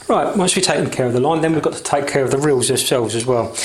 Right, once we've taken care of the line, then we've got to take care of the reels themselves as well.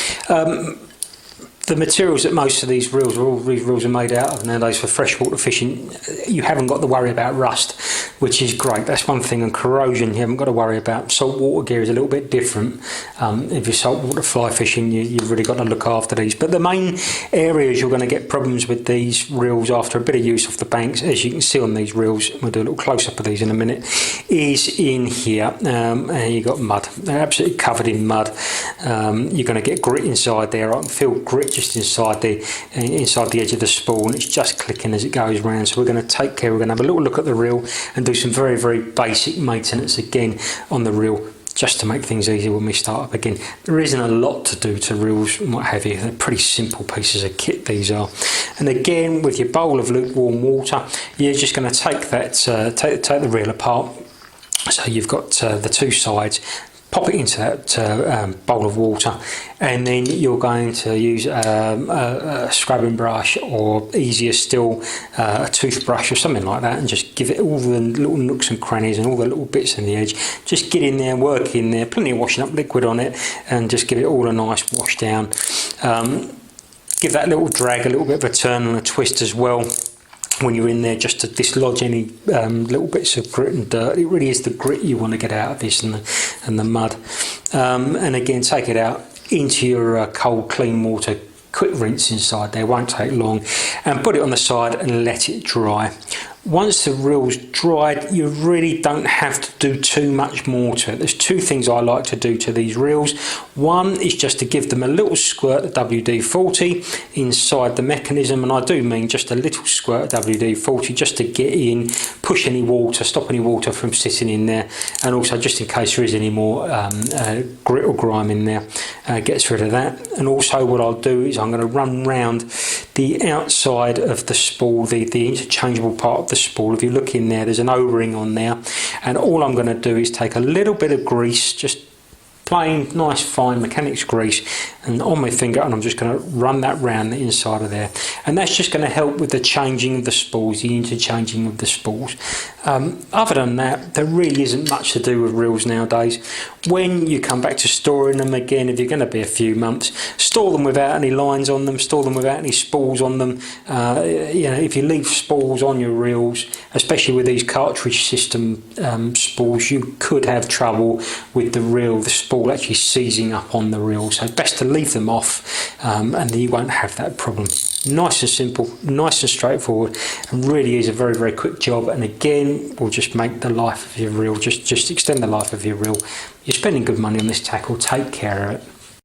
The materials that most of these reels are made out of nowadays for freshwater fishing, you haven't got to worry about rust, which is great. That's one thing. And corrosion, you haven't got to worry about. Saltwater gear is a little bit different. If you're saltwater fly fishing, you've really got to look after these. But the main areas you're going to get problems with these reels after a bit of use off the banks, as you can see on these reels, we'll do a little close-up of these in a minute, is in here. And you've got mud. They're absolutely covered in mud. You're going to get grit inside there. I can feel grit just inside the edge of the spool, and it's just clicking as it goes round. So we're going to take care. We're going to have a little look at the reel and do some very, very basic maintenance again on the reel, just to make things easier when we start up again. There isn't a lot to do to reels and what have you. They're pretty simple pieces of kit, these are. And again, with your bowl of lukewarm water, you're just going to take that, take the reel apart. So you've got the two sides. Pop it into that bowl of water, and then you're going to use a scrubbing brush, or easier still, a toothbrush or something like that, and just give it all the little nooks and crannies and all the little bits in the edge. Just get in there, work in there, plenty of washing up liquid on it, and just give it all a nice wash down. Give that little drag a little bit of a turn and a twist as well when you're in there, just to dislodge any little bits of grit and dirt. It really is the grit you want to get out of this, and the mud. And again, take it out into your cold clean water, quick rinse inside there, won't take long, and put it on the side and let it dry. Once the reel's dried, you really don't have to do too much more to it. There's two things I like to do to these reels. One is just to give them a little squirt of WD-40 inside the mechanism, and I do mean just a little squirt of WD-40 just to get in, push any water, stop any water from sitting in there, and also just in case there is any more grit or grime in there, gets rid of that. And also what I'll do is I'm going to run round the outside of the spool, the interchangeable part of the spool. If you look in there, there's an O-ring on there, and all I'm going to do is take a little bit of grease, just plain nice fine mechanics grease, and on my finger, and I'm just going to run that round the inside of there, and that's just going to help with the changing of the spools, the interchanging of the spools. Other than that, there really isn't much to do with reels nowadays. When you come back to storing them again, if you're going to be a few months, store them without any lines on them, store them without any spools on them. You know, if you leave spools on your reels, especially with these cartridge system spools, you could have trouble with the reel, the spool actually seizing up on the reel. So best to leave them off, and then you won't have that problem. Nice and simple, nice and straightforward, and really is a very, very quick job. And again, will just make the life of your reel, just extend the life of your reel. You're spending good money on this tackle. Take care of it.